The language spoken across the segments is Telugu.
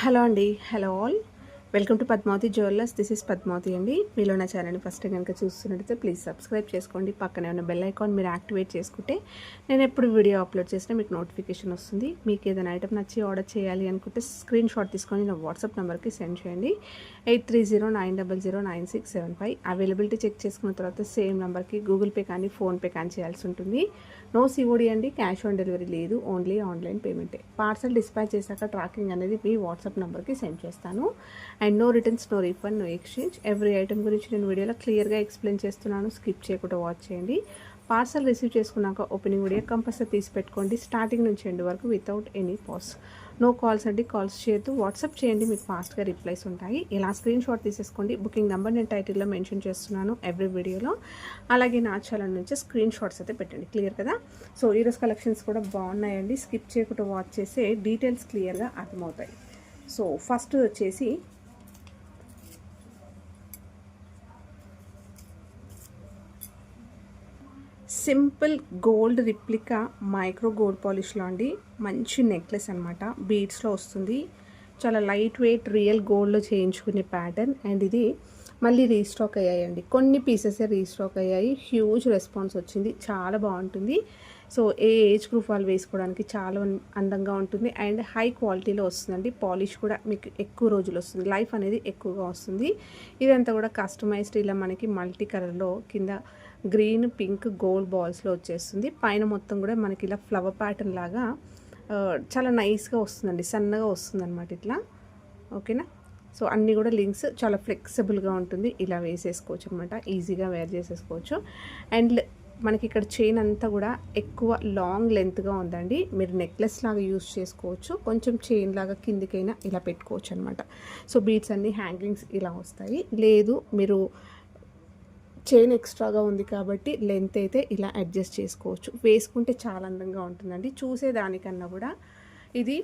హలో అండి. Hello all. Welcome to Padmavati jewellers. This is Padmavati అండి. మీలో నా ఛానల్ని ఫస్ట్ కనుక చూస్తున్నట్టయితే ప్లీజ్ సబ్స్క్రైబ్ చేసుకోండి. పక్కనే ఉన్న బెల్ ఐకాన్ మీరు యాక్టివేట్ చేసుకుంటే నేను ఎప్పుడు వీడియో అప్లోడ్ చేసినా మీకు నోటిఫికేషన్ వస్తుంది. మీకు ఏదైనా ఐటమ్ నచ్చి ఆర్డర్ చేయాలి అనుకుంటే స్క్రీన్ షాట్ తీసుకొని నా వాట్సాప్ నెంబర్కి సెండ్ చేయండి. 8309009675. అవైలబిలిటీ చెక్ చేసుకున్న తర్వాత సేమ్ నెంబర్కి గూగుల్ పే కానీ ఫోన్పే కానీ చేయాల్సి ఉంటుంది. నో సిఓడి అండి, క్యాష్ ఆన్ డెలివరీ లేదు, ఓన్లీ ఆన్లైన్ పేమెంటే. పార్సల్ డిస్పాచ్ చేశాక ట్రాకింగ్ అనేది మీ వాట్సాప్ నెంబర్కి సెండ్ చేస్తాను. And no returns, no refund, no exchange. Every item గురించి నేను వీడియోలో క్లియర్గా ఎక్స్ప్లెయిన్ చేస్తున్నాను. స్కిప్ చేయకుండా వాచ్ చేయండి. పార్సల్ రిసీవ్ చేసుకున్నాక ఓపెనింగ్ వీడియో కంపల్సరీ తీసి పెట్టుకోండి, స్టార్టింగ్ నుంచి ఎండ్ వరకు without any pause. No calls అండి, కాల్స్ చేయొద్దు. వాట్సాప్ చేయండి, మీకు ఫాస్ట్గా రిప్లైస్ ఉంటాయి. ఇలా స్క్రీన్ షాట్ తీసేసుకోండి. బుకింగ్ నెంబర్ నేను టైటిల్లో మెన్షన్ చేస్తున్నాను ఎవ్రీ వీడియోలో. అలాగే నా ఛానల్ నుంచి స్క్రీన్ షాట్స్ అయితే పెట్టండి. క్లియర్ కదా? సో ఈరోజు కలెక్షన్స్ కూడా బాగున్నాయండి. స్కిప్ చేయకుండా వాచ్ చేసే డీటెయిల్స్ క్లియర్గా అర్థమవుతాయి. సో ఫస్ట్ వచ్చేసి simple gold replica micro gold పాలిష్లో అండి. మంచి నెక్లెస్ అనమాట, బీడ్స్లో వస్తుంది. చాలా లైట్ వెయిట్ రియల్ గోల్డ్లో చేయించుకునే ప్యాటర్న్. అండ్ ఇది మళ్ళీ రీస్టాక్ అయ్యాయండి. కొన్ని పీసెసే రీస్టాక్ అయ్యాయి. హ్యూజ్ రెస్పాన్స్ వచ్చింది, చాలా బాగుంటుంది. సో ఏ ఏజ్ గ్రూప్ వాళ్ళు వేసుకోవడానికి చాలా అందంగా ఉంటుంది. అండ్ హై క్వాలిటీలో వస్తుందండి. పాలిష్ కూడా మీకు ఎక్కువ రోజులు వస్తుంది, లైఫ్ అనేది ఎక్కువగా వస్తుంది. ఇదంతా కూడా కస్టమైజ్డ్ ఇలా మనకి మల్టీ కలర్లో కింద గ్రీన్, పింక్, గోల్డ్ బాల్స్లో వచ్చేస్తుంది. పైన మొత్తం కూడా మనకి ఇలా ఫ్లవర్ ప్యాటర్న్ లాగా చాలా నైస్గా వస్తుందండి, సన్నగా వస్తుంది అనమాట ఇట్లా. ఓకేనా? సో అన్నీ కూడా లింక్స్ చాలా ఫ్లెక్సిబుల్గా ఉంటుంది. ఇలా వేసేసుకోవచ్చు అనమాట, ఈజీగా వేర్ చేసేసుకోవచ్చు. అండ్ మనకి ఇక్కడ చైన్ అంతా కూడా ఎక్కువ లాంగ్ లెంత్గా ఉందండి. మీరు నెక్లెస్ లాగా యూజ్ చేసుకోవచ్చు, కొంచెం చైన్ లాగా కిందికైనా ఇలా పెట్టుకోవచ్చు అనమాట. సో బీడ్స్ అన్నీ హ్యాంగింగ్స్ ఇలా వస్తాయి. లేదు మీరు చైన్ ఎక్స్ట్రాగా ఉంది కాబట్టి లెంత్ అయితే ఇలా అడ్జస్ట్ చేసుకోవచ్చు. వేసుకుంటే చాలా అందంగా ఉంటుందండి. చూసేదానికన్నా కూడా ఇది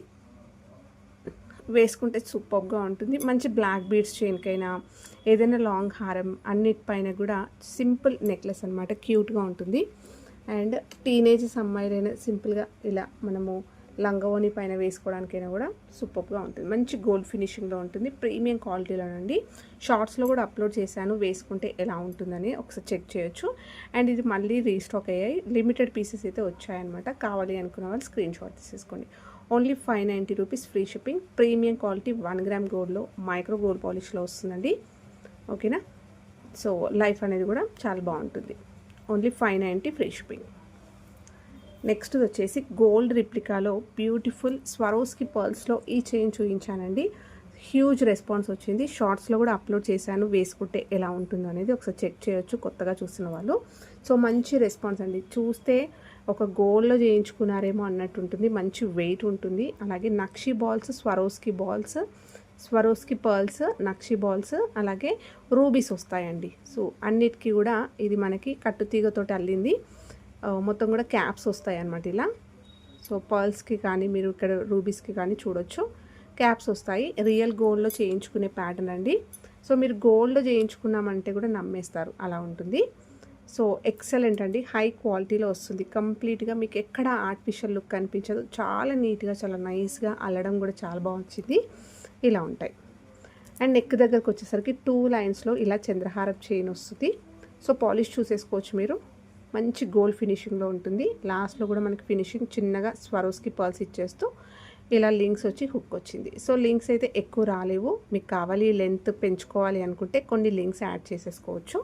వేసుకుంటే సూపర్గా ఉంటుంది. మంచి బ్లాక్ బీడ్స్ చైన్కైనా ఏదైనా లాంగ్ హారం అన్నిటిపైన కూడా సింపుల్ నెక్లెస్ అనమాట, క్యూట్గా ఉంటుంది. అండ్ టీనేజ్ అమ్మాయిలైనా సింపుల్గా ఇలా మనము లంగవోని పైన వేసుకోవడానికైనా కూడా సూపర్గా ఉంటుంది. మంచి గోల్డ్ ఫినిషింగ్లో ఉంటుంది, ప్రీమియం క్వాలిటీలోనండి. షార్ట్స్లో కూడా అప్లోడ్ చేశాను, వేసుకుంటే ఎలా ఉంటుందని ఒకసారి చెక్ చేయొచ్చు. అండ్ ఇది మళ్ళీ రీస్టాక్ అయ్యాయి, లిమిటెడ్ పీసెస్ అయితే వచ్చాయన్నమాట. కావాలి అనుకున్న వాళ్ళు స్క్రీన్ షాట్ తీసేసుకోండి. Only 590 rupees free shipping. Premium quality 1 gram గోల్డ్లో మైక్రో గోల్డ్ పాలిష్లో వస్తుందండి. ఓకేనా? సో లైఫ్ అనేది కూడా చాలా బాగుంటుంది. Only 590 free shipping. నెక్స్ట్ వచ్చేసి గోల్డ్ రిప్లికాలో బ్యూటిఫుల్ స్వరోస్కి పర్ల్స్లో ఈ చైన్ చూపించానండి. హ్యూజ్ రెస్పాన్స్ వచ్చింది. షార్ట్స్లో కూడా అప్లోడ్ చేశాను, వేసుకుంటే ఎలా ఉంటుందో అనేది ఒకసారి చెక్ చేయొచ్చు కొత్తగా చూసిన వాళ్ళు. సో మంచి రెస్పాన్స్ అండి. చూస్తే ఒక గోల్డ్లో చేయించుకున్నారేమో అన్నట్టు ఉంటుంది. మంచి వెయిట్ ఉంటుంది. అలాగే nakshi balls, Swarovski balls, Swarovski pearls, nakshi balls, అలాగే రూబీస్ వస్తాయండి. సో అన్నిటికీ కూడా ఇది మనకి కట్టుతీగతోటి అల్లింది. మొత్తం కూడా క్యాప్స్ వస్తాయి అన్నమాట ఇలా. సో పర్ల్స్కి కానీ మీరు ఇక్కడ రూబీస్కి కానీ చూడొచ్చు, క్యాప్స్ వస్తాయి. రియల్ గోల్డ్లో చేయించుకునే ప్యాటర్న్ అండి. సో మీరు గోల్డ్లో చేయించుకున్నామంటే కూడా నమ్మేస్తారు, అలా ఉంటుంది. సో ఎక్సలెంట్ అండి, హై క్వాలిటీలో వస్తుంది. కంప్లీట్గా మీకు ఎక్కడ ఆర్టిఫిషియల్ లుక్ కనిపించదు. చాలా నీట్గా, చాలా నైస్గా అల్లడం కూడా చాలా బాగా వచ్చింది. ఇలా ఉంటాయి. అండ్ నెక్ దగ్గరకు వచ్చేసరికి 2 లైన్స్లో ఇలా చంద్రహారపు చైన్ వస్తుంది. సో పాలిష్ చూసేసుకోవచ్చు మీరు. మంచి గోల్డ్ ఫినిషింగ్లో ఉంటుంది. లాస్ట్లో కూడా మనకి ఫినిషింగ్ చిన్నగా స్వరోస్కి పర్ల్స్ ఇచ్చేస్తూ ఇలా లింక్స్ వచ్చి హుక్ వచ్చింది. సో లింక్స్ అయితే ఎక్కువ రాలేవు. మీకు కావాలి లెంత్ పెంచుకోవాలి అనుకుంటే కొన్ని లింక్స్ యాడ్ చేసేసుకోవచ్చు.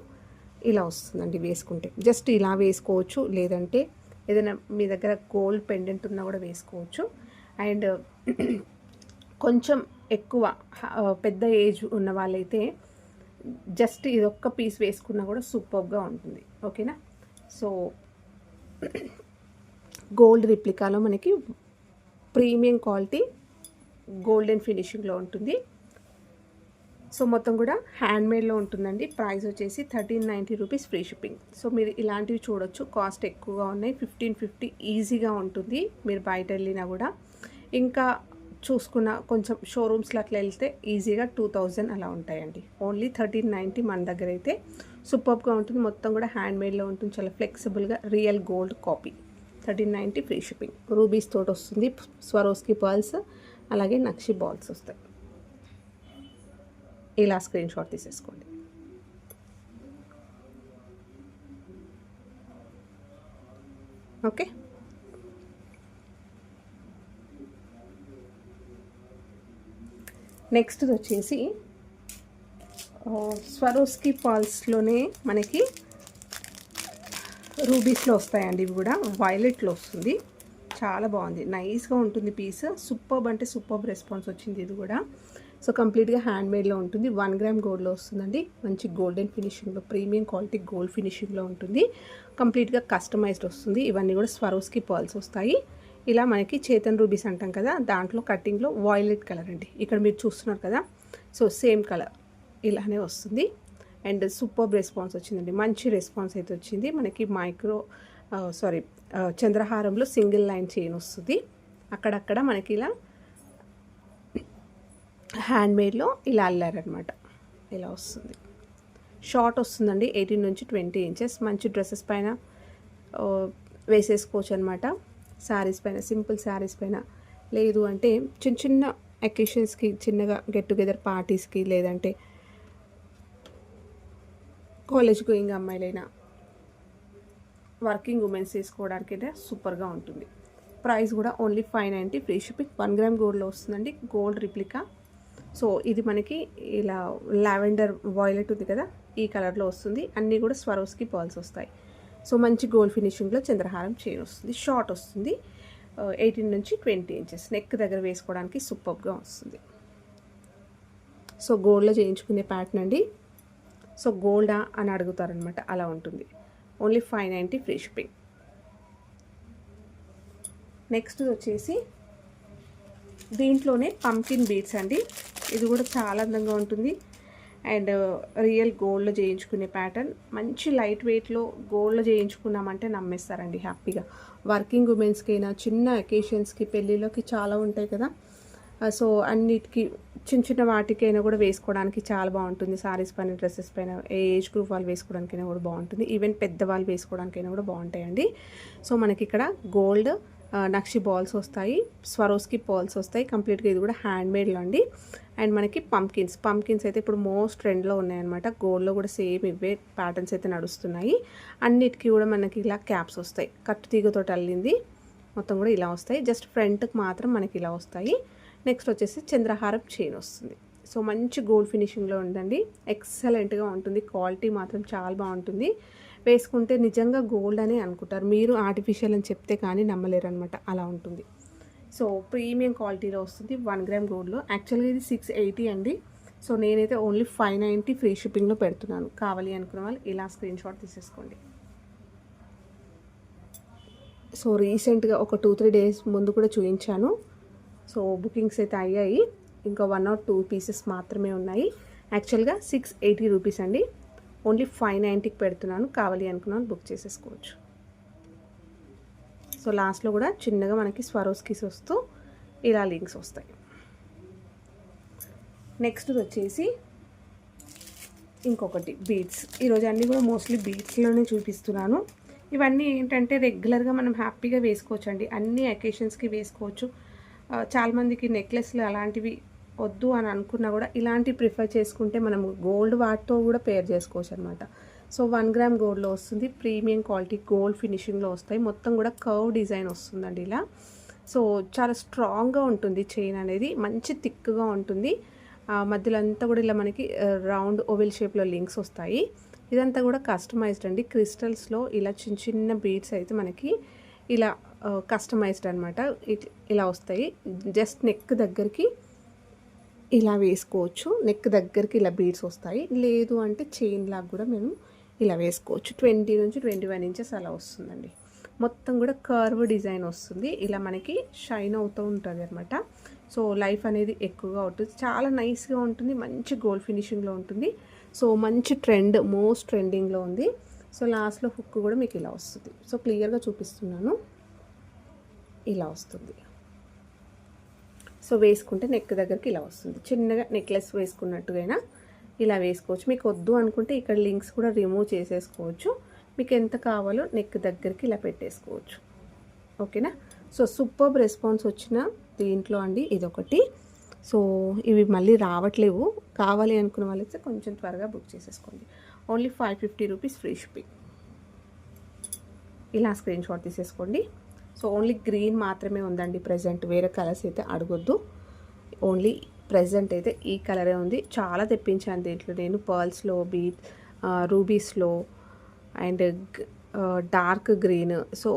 ఇలా వస్తుందండి వేసుకుంటే. జస్ట్ ఇలా వేసుకోవచ్చు, లేదంటే ఏదైనా మీ దగ్గర గోల్డ్ పెండెంట్ ఉన్నా కూడా వేసుకోవచ్చు. అండ్ కొంచెం ఎక్కువ పెద్ద ఏజ్ ఉన్న వాళ్ళైతే జస్ట్ ఇదొక్క పీస్ వేసుకున్నా కూడా సూపర్గా ఉంటుంది. ఓకేనా? సో గోల్డ్ రిప్లికాలో మనకి ప్రీమియం క్వాలిటీ గోల్డెన్ ఫినిషింగ్లో ఉంటుంది. సో మొత్తం కూడా హ్యాండ్మేడ్లో ఉంటుందండి. ప్రైస్ వచ్చేసి 1390 రూపీస్ ఫ్రీ షిప్పింగ్. సో మీరు ఇలాంటివి చూడొచ్చు, కాస్ట్ ఎక్కువగా ఉన్నాయి. 1550 ఈజీగా ఉంటుంది మీరు బయట వెళ్ళినా కూడా. ఇంకా చూసుకున్న కొంచెం షోరూమ్స్లో అట్లా వెళ్తే ఈజీగా 2000 అలా ఉంటాయండి. ఓన్లీ 1390 మన దగ్గర అయితే సూపర్గా ఉంటుంది. మొత్తం కూడా హ్యాండ్మేడ్లో ఉంటుంది, చాలా ఫ్లెక్సిబుల్గా real gold copy. 1390 free shipping. Rubies తోటి వస్తుంది, స్వరోస్కి పర్ల్స్, అలాగే నక్షి బాల్స్ వస్తాయి. ఇలా స్క్రీన్ షాట్ తీసేసుకోండి. ఓకే, నెక్స్ట్ వచ్చేసి స్వరోస్కి పాల్స్లోనే మనకి రూబీస్లో వస్తాయండి. ఇవి కూడా వైలెట్లో వస్తుంది. చాలా బాగుంది, నైస్గా ఉంటుంది పీస్. సూపర్బ్ అంటే సూపర్బ్ రెస్పాన్స్ వచ్చింది ఇది కూడా. సో కంప్లీట్గా హ్యాండ్మేడ్లో ఉంటుంది. 1 గ్రామ్ గోల్డ్లో వస్తుందండి. మంచి గోల్డెన్ ఫినిషింగ్లో, ప్రీమియం క్వాలిటీ గోల్డ్ ఫినిషింగ్లో ఉంటుంది. కంప్లీట్గా కస్టమైజ్డ్ వస్తుంది. ఇవన్నీ కూడా స్వరోస్కి పర్ల్స్ వస్తాయి. ఇలా మనకి చేతన్ రూబీస్ అంటాం కదా, దాంట్లో కటింగ్లో వాయిలెట్ కలర్ అండి. ఇక్కడ మీరు చూస్తున్నారు కదా, సో సేమ్ కలర్ ఇలానే వస్తుంది. అండ్ సూపర్బ్ రెస్పాన్స్ వచ్చిందండి. మంచి రెస్పాన్స్ అయితే వచ్చింది. మనకి చంద్రహారంలో సింగిల్ లైన్ చైన్ వస్తుంది. అక్కడక్కడ మనకి ఇలా హ్యాండ్మేడ్లో ఇలా అల్లారనమాట. ఇలా వస్తుంది. షార్ట్ వస్తుందండి, 18 నుంచి 20 ఇంచెస్. మంచి డ్రెస్సెస్ పైన వేసేసుకోవచ్చు అనమాట. శారీస్ పైన, సింపుల్ శారీస్ పైన, లేదు అంటే చిన్న చిన్న అకేషన్స్కి, చిన్నగా గెట్ టుగెదర్ పార్టీస్కి, లేదంటే కాలేజ్ గోయింగ్ అమ్మాయిలైనా, వర్కింగ్ ఉమెన్స్ తీసుకోవడానికి అయితే సూపర్గా ఉంటుంది. ప్రైస్ కూడా ఓన్లీ 590 ఫ్రీ షిప్పింగ్. 1 గ్రామ్ గోల్డ్లో వస్తుందండి, గోల్డ్ రిప్లికా. సో ఇది మనకి ఇలా లావెండర్ వాయిలెట్ ఉంది కదా, ఈ కలర్లో వస్తుంది. అన్నీ కూడా స్వరోస్కి పర్ల్స్ వస్తాయి. సో మంచి గోల్డ్ ఫినిషింగ్లో చంద్రహారం చైన్ వస్తుంది. షార్ట్ వస్తుంది, 18 నుంచి 20 ఇంచెస్. నెక్ దగ్గర వేసుకోవడానికి సూపర్గా వస్తుంది. సో గోల్డ్లో చేయించుకునే ప్యాటర్న్ అండి. సో గోల్డా అని అడుగుతారనమాట, అలా ఉంటుంది. Only 590 free shipping. నెక్స్ట్ వచ్చేసి దీంట్లోనే పంకిన్ బీడ్స్ అండి. ఇది కూడా చాలా అందంగా ఉంటుంది. అండ్ రియల్ గోల్డ్లో చేయించుకునే ప్యాటర్న్. మంచి లైట్ వెయిట్లో గోల్డ్లో చేయించుకున్నామంటే నమ్మేస్తారండి హ్యాపీగా. వర్కింగ్ ఉమెన్స్కైనా, చిన్న అకేషన్స్కి, పెళ్ళిళ్ళకి చాలా ఉంటాయి కదా, సో అన్నిటికీ చిన్న చిన్న వాటికైనా కూడా వేసుకోవడానికి చాలా బాగుంటుంది. సారీస్ పైన, డ్రెస్సెస్ పైన, ఏ ఏజ్ గ్రూప్ వాళ్ళు వేసుకోవడానికైనా కూడా బాగుంటుంది. ఈవెన్ పెద్దవాళ్ళు వేసుకోవడానికైనా కూడా బాగుంటాయండి. సో మనకి ఇక్కడ గోల్డ్ నక్షి బాల్స్ వస్తాయి, స్వరోస్కి పర్ల్స్ వస్తాయి. కంప్లీట్గా ఇది కూడా హ్యాండ్మేడ్లో అండి. అండ్ మనకి పంకిన్స్ అయితే ఇప్పుడు మోస్ట్ ట్రెండ్లో ఉన్నాయన్నమాట. గోల్డ్లో కూడా సేమ్ ఇవే ప్యాటర్న్స్ అయితే నడుస్తున్నాయి. అన్నిటికీ కూడా మనకి ఇలా క్యాప్స్ వస్తాయి, కట్టు తీగతో అల్లింది మొత్తం కూడా ఇలా వస్తాయి. జస్ట్ ఫ్రంట్కి మాత్రం మనకి ఇలా వస్తాయి. నెక్స్ట్ వచ్చేసి చంద్రహారం చైన్ వస్తుంది. సో మంచి గోల్డ్ ఫినిషింగ్లో ఉందండి, ఎక్సలెంట్గా ఉంటుంది. క్వాలిటీ మాత్రం చాలా బాగుంటుంది. వేసుకుంటే నిజంగా గోల్డ్ అని అనుకుంటారు, మీరు ఆర్టిఫిషియల్ అని చెప్తే కానీ నమ్మలేరు అనమాట, అలా ఉంటుంది. సో ప్రీమియం క్వాలిటీలో వస్తుంది. 1 గ్రామ్ గోల్డ్లో. యాక్చువల్గా ఇది 680 అండి. సో నేనైతే ఓన్లీ 590 ఫ్రీ షిప్పింగ్లో పెడుతున్నాను. కావాలి అనుకున్న వాళ్ళు ఇలా స్క్రీన్ షాట్ తీసేసుకోండి. సో రీసెంట్గా ఒక 2-3 డేస్ ముందు కూడా చూపించాను. సో బుకింగ్స్ అయితే అయ్యాయి. ఇంకా 1 or 2 పీసెస్ మాత్రమే ఉన్నాయి. యాక్చువల్గా 680 రూపీస్ అండి. ఓన్లీ 590కి పెడుతున్నాను. కావాలి అనుకున్నాను బుక్ చేసేసుకోవచ్చు. సో లాస్ట్లో కూడా చిన్నగా మనకి స్వరోస్కిస్ వస్తూ ఇలా లింక్స్ వస్తాయి. నెక్స్ట్ వచ్చేసి ఇంకొకటి బీడ్స్. ఈరోజు అన్నీ కూడా మోస్ట్లీ బీడ్స్లోనే చూపిస్తున్నాను. ఇవన్నీ ఏంటంటే రెగ్యులర్గా మనం హ్యాపీగా వేసుకోవచ్చు అండి, అన్ని అకేషన్స్కి వేసుకోవచ్చు. చాలామందికి నెక్లెస్లు అలాంటివి వద్దు అని అనుకున్నా కూడా ఇలాంటివి ప్రిఫర్ చేసుకుంటే మనం గోల్డ్ వాటితో కూడా పేర్ చేసుకోవచ్చు అనమాట. సో 1 గ్రామ్ గోల్డ్లో వస్తుంది. ప్రీమియం క్వాలిటీ గోల్డ్ ఫినిషింగ్లో వస్తాయి. మొత్తం కూడా కర్వ్ డిజైన్ వస్తుందండి ఇలా. సో చాలా స్ట్రాంగ్గా ఉంటుంది చైన్ అనేది, మంచి థిక్గా ఉంటుంది. మధ్యలో అంతా కూడా ఇలా మనకి రౌండ్ ఓవెల్ షేప్లో లింక్స్ వస్తాయి. ఇదంతా కూడా కస్టమైజ్డ్ అండి. క్రిస్టల్స్లో ఇలా చిన్న చిన్న బీడ్స్ అయితే మనకి ఇలా కస్టమైజ్డ్ అనమాట. ఇలా వస్తాయి. జస్ట్ నెక్ దగ్గరికి ఇలా వేసుకోవచ్చు. నెక్ దగ్గరికి ఇలా బీడ్స్ వస్తాయి. లేదు అంటే చైన్ లాగా కూడా మేము ఇలా వేసుకోవచ్చు. 20 నుంచి 21 ఇంచెస్ అలా వస్తుందండి. మొత్తం కూడా కర్వ్ డిజైన్ వస్తుంది. ఇలా మనకి షైన్ అవుతూ ఉంటుంది అనమాట. సో లైఫ్ అనేది ఎక్కువగా ఉంటుంది. చాలా నైస్గా ఉంటుంది. మంచి గోల్డ్ ఫినిషింగ్లో ఉంటుంది. సో మంచి ట్రెండ్, మోస్ట్ ట్రెండింగ్లో ఉంది. సో లాస్ట్లో హుక్ కూడా మీకు ఇలా వస్తుంది. సో క్లియర్గా చూపిస్తున్నాను, ఇలా వస్తుంది. సో వేసుకుంటే నెక్ దగ్గరికి ఇలా వస్తుంది. చిన్నగా నెక్లెస్ వేసుకున్నట్టుగా ఇలా వేసుకోవచ్చు. మీకు వద్దు అనుకుంటే ఇక్కడ లింక్స్ కూడా రిమూవ్ చేసేసుకోవచ్చు. మీకు ఎంత కావాలో నెక్ దగ్గరికి ఇలా పెట్టేసుకోవచ్చు. ఓకేనా. సో సూపర్బ్ రెస్పాన్స్ వచ్చిన దీంట్లో అండి ఇదొకటి. సో ఇవి మళ్ళీ రావట్లేవు. కావాలి అనుకున్న వాళ్ళైతే కొంచెం త్వరగా బుక్ చేసేసుకోండి. Only 550 rupees free shipping. ఇలా స్క్రీన్ షాట్ తీసేసుకోండి. సో ఓన్లీ గ్రీన్ మాత్రమే ఉందండి ప్రజెంట్, వేరే కలర్స్ అయితే అడగొద్దు. ఓన్లీ ప్రజెంట్ అయితే ఈ కలరే ఉంది. చాలా తెప్పించాను దీంట్లో నేను, పర్ల్స్లో, రూబీస్లో అండ్ డార్క్ గ్రీన్, సో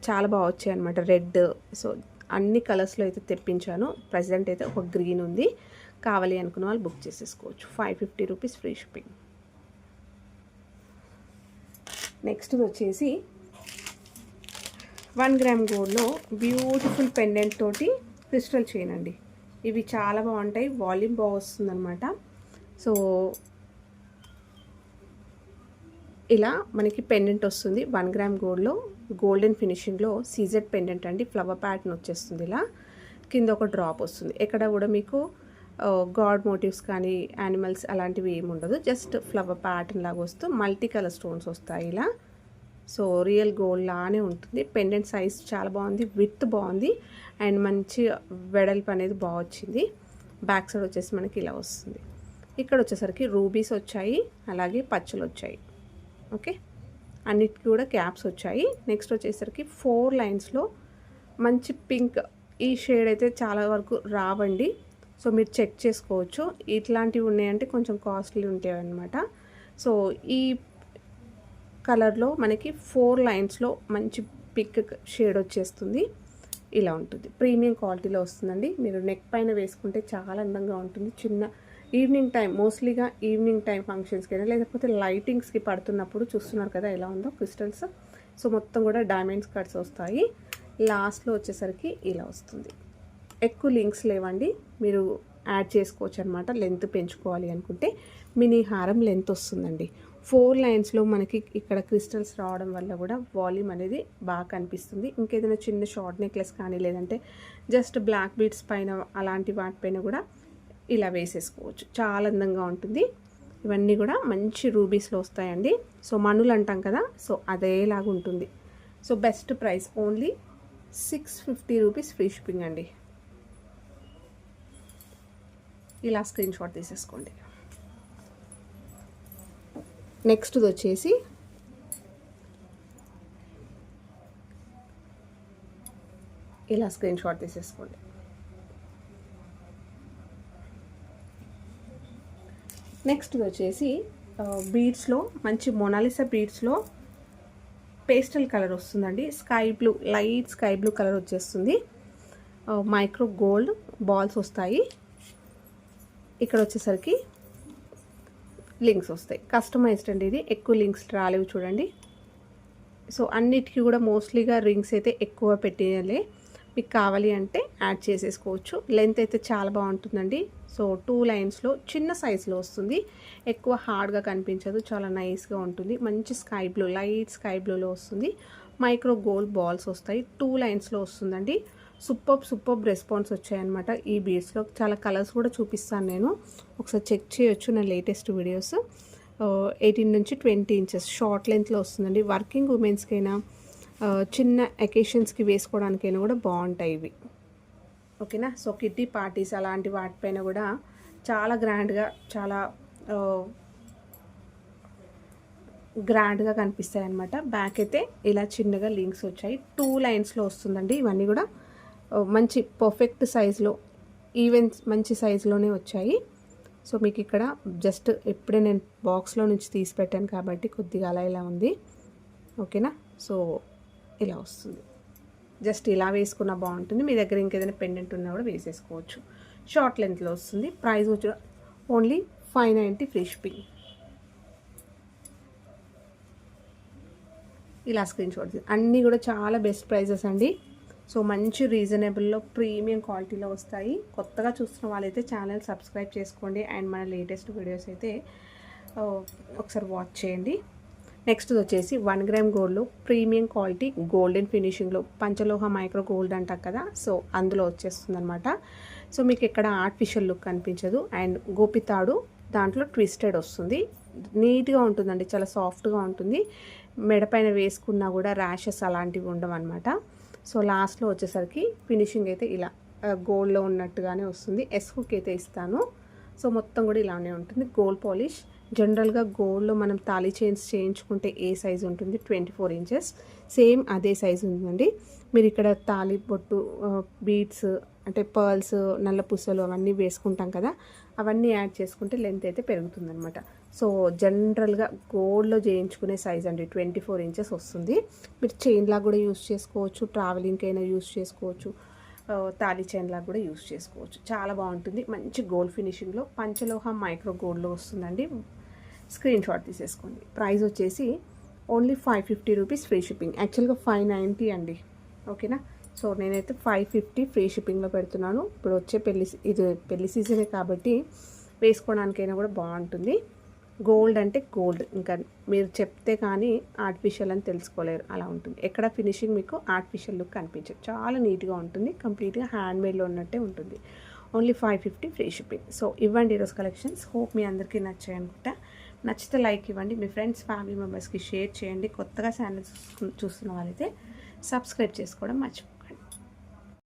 చాలా బాగా వచ్చాయి అనమాట, రెడ్. సో అన్ని కలర్స్లో అయితే తెప్పించాను. ప్రజెంట్ అయితే ఒక గ్రీన్ ఉంది. కావాలి అనుకున్న వాళ్ళు బుక్ చేసేసుకోవచ్చు. 550 రూపీస్ ఫ్రీ షిప్పింగ్. నెక్స్ట్ వచ్చేసి 1 గ్రామ్ గోల్డ్లో బ్యూటిఫుల్ పెండెంట్ తోటి క్రిస్టల్ చైన్ అండి. ఇవి చాలా బాగుంటాయి, వాల్యూమ్ బాగా వస్తుందన్నమాట. సో ఇలా మనకి పెండెంట్ వస్తుంది 1 గ్రామ్ గోల్డ్లో, గోల్డెన్ ఫినిషింగ్లో సీజెడ్ పెండెంట్ అండి. ఫ్లవర్ ప్యాటర్న్ వచ్చేస్తుంది. ఇలా కింద ఒక డ్రాప్ వస్తుంది. ఎక్కడ కూడా మీకు గాడ్ మోటివ్స్ కానీ యానిమల్స్ అలాంటివి ఏమి ఉండదు. జస్ట్ ఫ్లవర్ ప్యాటర్న్ లాగా వస్తూ మల్టీ కలర్ స్టోన్స్ వస్తాయి ఇలా. సో రియల్ గోల్డ్ లానే ఉంటుంది. పెండెంట్ సైజ్ చాలా బాగుంది, విత్ బాగుంది అండ్ మంచి వెడల్పు అనేది బాగా వచ్చింది. బ్యాక్ సైడ్ వచ్చేసి మనకి ఇలా వస్తుంది. ఇక్కడ వచ్చేసరికి రూబీస్ వచ్చాయి, అలాగే పచ్చలు వచ్చాయి. ఓకే, అన్నిటికీ కూడా క్యాప్స్ వచ్చాయి. నెక్స్ట్ వచ్చేసరికి 4 లైన్స్లో మంచి పింక్, ఈ షేడ్ అయితే చాలా వరకు రావండి. సో మీరు చెక్ చేసుకోవచ్చు. ఇట్లాంటివి ఉన్నాయంటే కొంచెం కాస్ట్లీ ఉంటాయి అన్నమాట. సో ఈ కలర్లో మనకి 4 లైన్స్లో మంచి పింక్ షేడ్ వచ్చేస్తుంది. ఇలా ఉంటుంది, ప్రీమియం క్వాలిటీలో వస్తుందండి. మీరు నెక్ పైన వేసుకుంటే చాలా అందంగా ఉంటుంది. చిన్న ఈవినింగ్ టైం, మోస్ట్లీగా ఈవినింగ్ టైం ఫంక్షన్స్కైనా లేకపోతే లైటింగ్స్కి పడుతున్నప్పుడు చూస్తున్నారు కదా ఎలా ఉందో క్రిస్టల్స్. సో మొత్తం కూడా డైమండ్స్ కట్స్ వస్తాయి. లాస్ట్లో వచ్చేసరికి ఇలా వస్తుంది. ఎక్కువ లింక్స్ లేవండి, మీరు యాడ్ చేసుకోవచ్చు అనమాట. లెంత్ పెంచుకోవాలి అనుకుంటే మినీ హారం లెంత్ వస్తుందండి. 4 లైన్స్లో మనకి ఇక్కడ క్రిస్టల్స్ రావడం వల్ల కూడా వాల్యూమ్ అనేది బాగా కనిపిస్తుంది. ఇంకేదైనా చిన్న షార్ట్ నెక్లెస్ కానీ లేదంటే జస్ట్ బ్లాక్ బీడ్స్ పైన అలాంటి వాటిపైన కూడా ఇలా వేసేసుకోవచ్చు. చాలా అందంగా ఉంటుంది. ఇవన్నీ కూడా మంచి రూబీస్లో వస్తాయండి. సో మనులు అంటాం కదా, సో అదేలాగా ఉంటుంది. So best price only 650 rupees free shipping అండి. ఇలా స్క్రీన్ షాట్ తీసేసుకోండి. నెక్స్ట్ వచ్చేసి ఇలా స్క్రీన్ షాట్ తీసేసుకోండి. నెక్స్ట్ వచ్చేసి బీడ్స్లో మంచి మొనాలిసా బీడ్స్లో పేస్టల్ కలర్ వస్తుందండి. Sky blue, light sky blue colour వచ్చేస్తుంది. మైక్రో గోల్డ్ బాల్స్ వస్తాయి. ఇక్కడ వచ్చేసరికి లింక్స్ వస్తాయి. కస్టమైజ్డ్ అండి ఇది, ఎక్కువ లింక్స్ రాలేవు చూడండి. సో అన్నిటికీ కూడా మోస్ట్లీగా రింగ్స్ అయితే ఎక్కువ పెట్టేయాలి. మీకు కావాలి అంటే యాడ్ చేసేసుకోవచ్చు. లెంత్ అయితే చాలా బాగుంటుందండి. సో 2 లైన్స్లో చిన్న సైజులో వస్తుంది. ఎక్కువ హార్డ్గా కనిపించదు, చాలా నైస్గా ఉంటుంది. మంచి స్కై బ్లూ, లైట్ స్కై బ్లూలో వస్తుంది. మైక్రో గోల్డ్ బాల్స్ వస్తాయి. 2 లైన్స్లో వస్తుందండి. సూపర్ రెస్పాన్స్ వచ్చాయన్నమాట ఈ బీడ్స్లో. చాలా కలర్స్ కూడా చూపిస్తాను నేను, ఒకసారి చెక్ చేయొచ్చు నా లేటెస్ట్ వీడియోస్. 18 నుంచి 20 ఇంచెస్ షార్ట్ లెంత్లో వస్తుందండి. వర్కింగ్ ఉమెన్స్కైనా చిన్న అకేషన్స్కి వేసుకోవడానికైనా కూడా బాగుంటాయి ఇవి. ఓకేనా. సో కిట్టి పార్టీస్ అలాంటి వాటిపైన కూడా చాలా గ్రాండ్గా కనిపిస్తాయి అన్నమాట. బ్యాక్ అయితే ఇలా చిన్నగా లింక్స్ వచ్చాయి. 2 లైన్స్లో వస్తుందండి. ఇవన్నీ కూడా మంచి పర్ఫెక్ట్ సైజులో, ఈవెన్ మంచి సైజులోనే వచ్చాయి. సో మీకు ఇక్కడ జస్ట్ ఎప్పుడే నేను బాక్స్లో నుంచి తీసి పెట్టాను కాబట్టి కొద్దిగా అలా ఇలా ఉంది. ఓకేనా. సో ఇలా వస్తుంది. జస్ట్ ఇలా వేసుకున్న బాగుంటుంది. మీ దగ్గర ఇంకేదైనా పెండెంట్ ఉన్నా కూడా వేసేసుకోవచ్చు. షార్ట్ లెంత్లో వస్తుంది. ప్రైస్ వచ్చి ఓన్లీ 590 ఫ్రీ షిప్పింగ్. ఇలా స్క్రీన్ షాట్. అన్నీ కూడా చాలా బెస్ట్ ప్రైజెస్ అండి. సో మంచి రీజనబుల్లో ప్రీమియం క్వాలిటీలో వస్తాయి. కొత్తగా చూస్తున్న వాళ్ళైతే ఛానల్ సబ్స్క్రైబ్ చేసుకోండి అండ్ మన లేటెస్ట్ వీడియోస్ అయితే ఒకసారి వాచ్ చేయండి. నెక్స్ట్ వచ్చేసి 1 గ్రామ్ గోల్డ్లో ప్రీమియం క్వాలిటీ గోల్డెన్ ఫినిషింగ్లో పంచలోహ మైక్రో గోల్డ్ అంటారు కదా, సో అందులో వచ్చేస్తుంది అనమాట. సో మీకు ఇక్కడ ఆర్టిఫిషియల్ లుక్ కనిపించదు. అండ్ గోపితాడు దాంట్లో ట్విస్టెడ్ వస్తుంది. నీట్గా ఉంటుందండి, చాలా సాఫ్ట్గా ఉంటుంది. మెడపైన వేసుకున్నా కూడా ర్యాషెస్ అలాంటివి ఉండవు అనమాట. సో లాస్ట్లో వచ్చేసరికి ఫినిషింగ్ అయితే ఇలా గోల్డ్లో ఉన్నట్టుగానే వస్తుంది. ఎస్ హుక్ అయితే ఇస్తాను. సో మొత్తం కూడా ఇలానే ఉంటుంది. Gold polish. జనరల్గా గోల్డ్లో మనం తాళీ చైన్స్ చేయించుకుంటే ఏ సైజు ఉంటుంది, 24 ఇంచెస్. సేమ్ అదే సైజు ఉందండి. మీరు ఇక్కడ తాళి బొట్టు, బీడ్స్ అంటే పర్ల్స్, నల్ల పూసలు అవన్నీ వేసుకుంటాం కదా, అవన్నీ యాడ్ చేసుకుంటే లెంత్ అయితే పెరుగుతుందనమాట. సో జనరల్గా గోల్డ్లో చేయించుకునే సైజ్ అండి 24 ఇంచెస్ వస్తుంది. మీరు చైన్లా కూడా యూస్ చేసుకోవచ్చు, ట్రావెలింగ్కి అయినా యూస్ చేసుకోవచ్చు, తాళీ చైన్లా కూడా యూస్ చేసుకోవచ్చు. చాలా బాగుంటుంది. మంచి గోల్డ్ ఫినిషింగ్లో పంచలోహ మైక్రో గోల్డ్లో వస్తుందండి. స్క్రీన్ షాట్ తీసేసుకోండి. ప్రైస్ వచ్చేసి ఓన్లీ 550 రూపీస్ ఫ్రీ షిప్పింగ్. యాక్చువల్గా 590 అండి. ఓకేనా. సో నేనైతే 550 ఫ్రీ షిప్పింగ్లో పెడుతున్నాను. ఇప్పుడు వచ్చే పెళ్లి సీజనే కాబట్టి వేసుకోవడానికైనా కూడా బాగుంటుంది. గోల్డ్ అంటే గోల్డ్, ఇంకా మీరు చెప్తే కానీ ఆర్టిఫిషియల్ అని తెలుసుకోలేరు, అలా ఉంటుంది. ఎక్కడ ఫినిషింగ్ మీకు ఆర్టిఫిషియల్ లుక్ కనిపించదు. చాలా నీట్గా ఉంటుంది. కంప్లీట్గా హ్యాండ్మేడ్లో ఉన్నట్టే ఉంటుంది. Only 550 free shipping. సో ఇవ్వండి ఈరోజు కలెక్షన్స్. హోప్ మీ అందరికీ నచ్చాయి అనుకుంటా. నచ్చితే లైక్ ఇవ్వండి, మీ ఫ్రెండ్స్ ఫ్యామిలీ మెంబర్స్కి షేర్ చేయండి. కొత్తగా ఛానల్ చూస్తున్న వాళ్ళైతే సబ్స్క్రైబ్ చేసుకోవడం మర్చిపోండి.